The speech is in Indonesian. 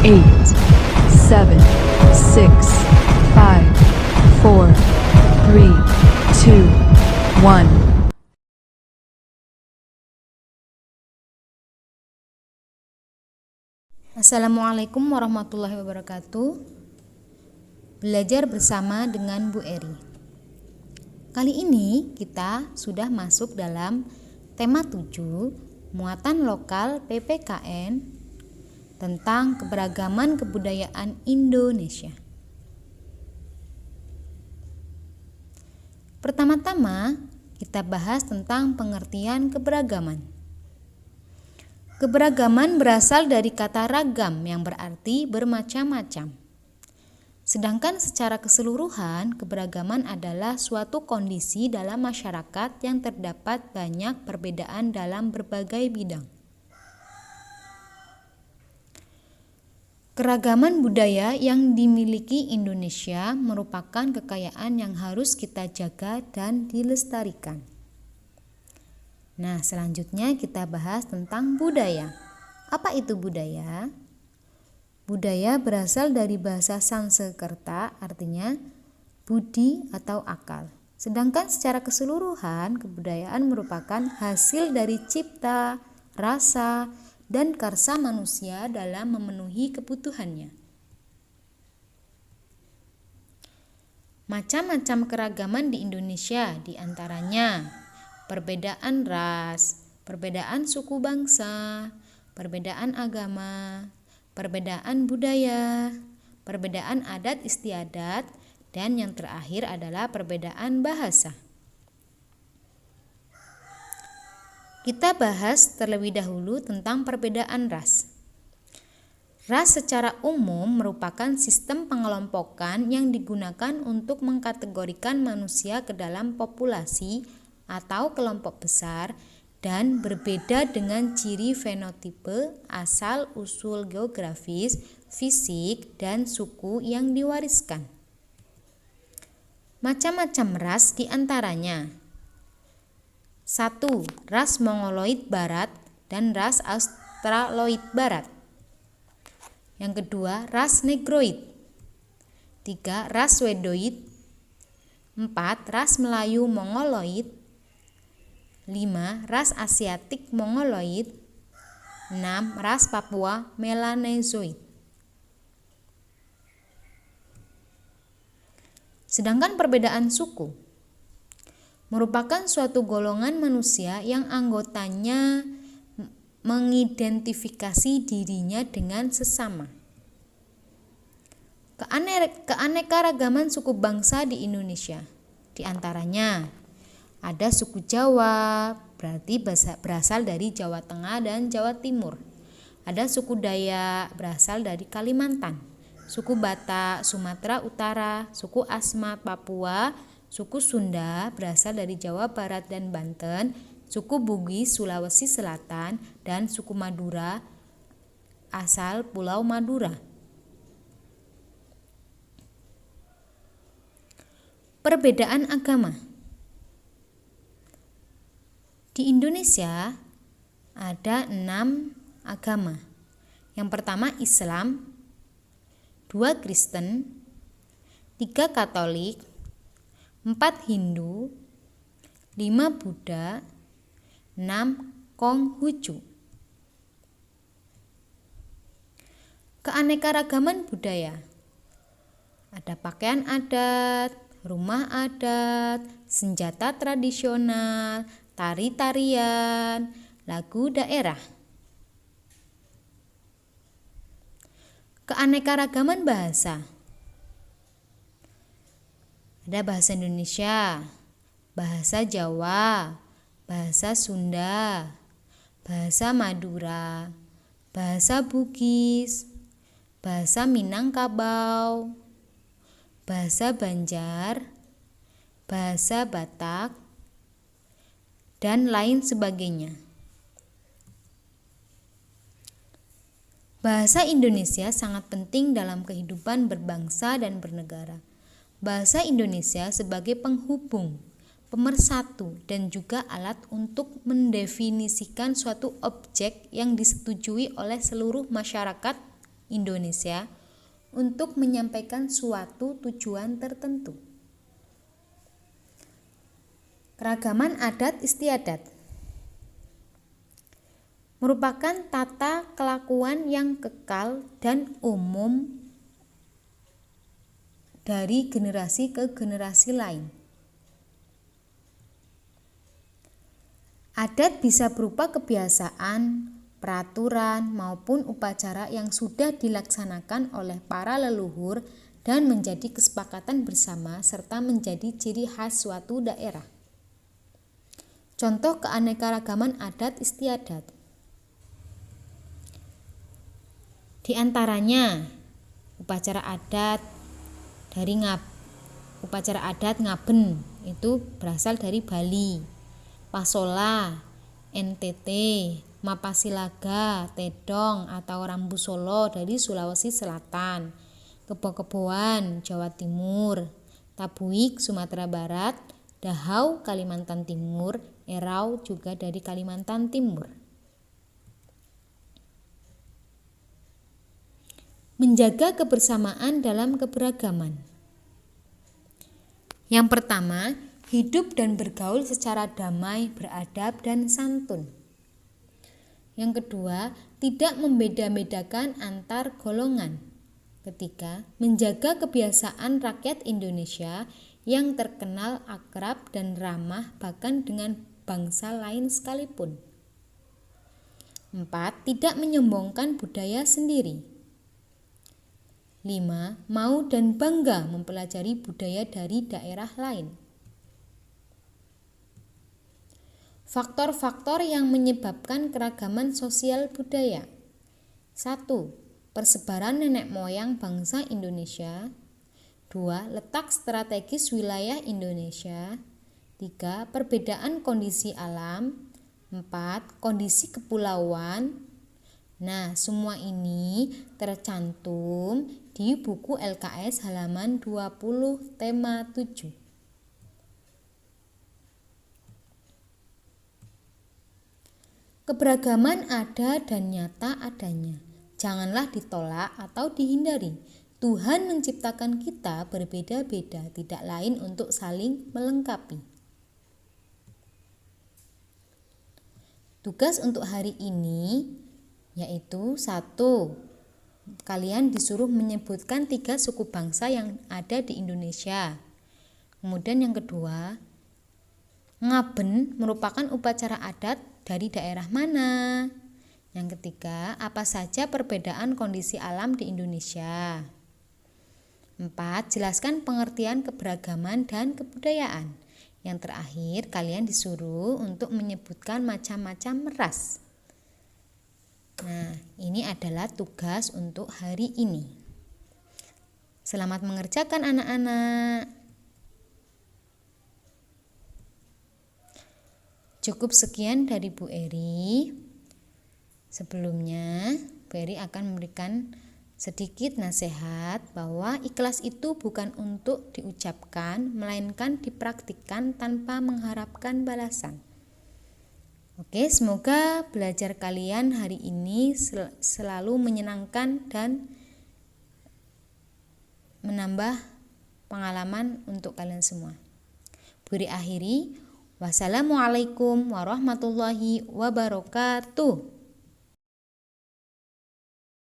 8, 7, 6, 5, 4, 3, 2, 1. Assalamualaikum warahmatullahi wabarakatuh. Belajar bersama dengan Bu Eri. Kali ini kita sudah masuk dalam tema 7, muatan lokal PPKN tentang keberagaman kebudayaan Indonesia. Pertama-tama kita bahas tentang pengertian keberagaman. Keberagaman berasal dari kata ragam yang berarti bermacam-macam. Sedangkan secara keseluruhan, keberagaman adalah suatu kondisi dalam masyarakat yang terdapat banyak perbedaan dalam berbagai bidang. Keragaman budaya yang dimiliki Indonesia merupakan kekayaan yang harus kita jaga dan dilestarikan. Nah, selanjutnya kita bahas tentang budaya. Apa itu budaya? Budaya berasal dari bahasa Sanskerta, artinya budi atau akal. Sedangkan secara keseluruhan, kebudayaan merupakan hasil dari cipta, rasa, dan karsa manusia dalam memenuhi kebutuhannya. Macam-macam keragaman di Indonesia, diantaranya perbedaan ras, perbedaan suku bangsa, perbedaan agama, perbedaan budaya, perbedaan adat istiadat, dan yang terakhir adalah perbedaan bahasa. Kita bahas terlebih dahulu tentang perbedaan ras. Ras secara umum merupakan sistem pengelompokan yang digunakan untuk mengkategorikan manusia ke dalam populasi atau kelompok besar dan berbeda dengan ciri fenotipe, asal-usul geografis, fisik, dan suku yang diwariskan. Macam-macam ras diantaranya 1. Ras Mongoloid Barat dan ras Australoid Barat. Yang kedua, ras Negroid. 3. Ras Swedoid. 4. Ras Melayu Mongoloid. 5. Ras Asiatik Mongoloid. 6. Ras Papua Melanezoid. Sedangkan perbedaan suku merupakan suatu golongan manusia yang anggotanya mengidentifikasi dirinya dengan sesama. Keanekaragaman suku bangsa di Indonesia, diantaranya ada suku Jawa, berarti berasal dari Jawa Tengah dan Jawa Timur. Ada suku Dayak, berasal dari Kalimantan. Suku Batak, Sumatera Utara. Suku Asmat, Papua. Suku Sunda, berasal dari Jawa Barat dan Banten. Suku Bugis, Sulawesi Selatan. Dan suku Madura, asal Pulau Madura. Perbedaan agama. Di Indonesia ada 6 agama. Yang pertama Islam, 2 Kristen, 3 Katolik, 4 Hindu, 5 Buddha, 6 Konghucu. Keanekaragaman budaya. Ada pakaian adat, rumah adat, senjata tradisional, tari-tarian, lagu daerah. Keanekaragaman bahasa. Ada bahasa Indonesia, bahasa Jawa, bahasa Sunda, bahasa Madura, bahasa Bugis, bahasa Minangkabau, bahasa Banjar, bahasa Batak, dan lain sebagainya. Bahasa Indonesia sangat penting dalam kehidupan berbangsa dan bernegara. Bahasa Indonesia sebagai penghubung, pemersatu, dan juga alat untuk mendefinisikan suatu objek yang disetujui oleh seluruh masyarakat Indonesia untuk menyampaikan suatu tujuan tertentu. Keragaman adat istiadat merupakan tata kelakuan yang kekal dan umum dari generasi ke generasi lain. Adat bisa berupa kebiasaan, peraturan, maupun upacara yang sudah dilaksanakan oleh para leluhur dan menjadi kesepakatan bersama serta menjadi ciri khas suatu daerah. Contoh keanekaragaman adat istiadat. Di antaranya upacara adat upacara adat Ngaben itu berasal dari Bali. Pasola, NTT, Mapasilaga, Tedong atau Rambu Solo dari Sulawesi Selatan, Kebo-keboan, Jawa Timur, Tabuik, Sumatera Barat, Dahau, Kalimantan Timur, Erau juga dari Kalimantan Timur. Menjaga kebersamaan dalam keberagaman. Yang pertama, hidup dan bergaul secara damai, beradab, dan santun. Yang kedua, tidak membeda-bedakan antar golongan. Ketiga, menjaga kebiasaan rakyat Indonesia yang terkenal akrab dan ramah bahkan dengan bangsa lain sekalipun. 4. Tidak menyombongkan budaya sendiri. 5. Mau dan bangga mempelajari budaya dari daerah lain. Faktor-faktor yang menyebabkan keragaman sosial budaya. 1. Persebaran nenek moyang bangsa Indonesia. 2. Letak strategis wilayah Indonesia. 3. Perbedaan kondisi alam. 4. Kondisi kepulauan. Nah, semua ini tercantum di buku LKS halaman 20 tema 7. Keberagaman ada dan nyata adanya. Janganlah ditolak atau dihindari. Tuhan menciptakan kita berbeda-beda, tidak lain untuk saling melengkapi. Tugas untuk hari ini yaitu 1. Kalian disuruh menyebutkan 3 suku bangsa yang ada di Indonesia. Kemudian yang kedua, Ngaben merupakan upacara adat dari daerah mana? Yang ketiga, apa saja perbedaan kondisi alam di Indonesia? 4. Jelaskan pengertian keberagaman dan kebudayaan. Yang terakhir, kalian disuruh untuk menyebutkan macam-macam ras. Nah, ini adalah tugas untuk hari ini. Selamat mengerjakan anak-anak. Cukup sekian dari Bu Eri. Sebelumnya, Bu Eri akan memberikan sedikit nasihat bahwa ikhlas itu bukan untuk diucapkan, melainkan dipraktikkan tanpa mengharapkan balasan. Oke, semoga belajar kalian hari ini selalu menyenangkan dan menambah pengalaman untuk kalian semua. Bu Eri akhiri. Wassalamualaikum warahmatullahi wabarakatuh.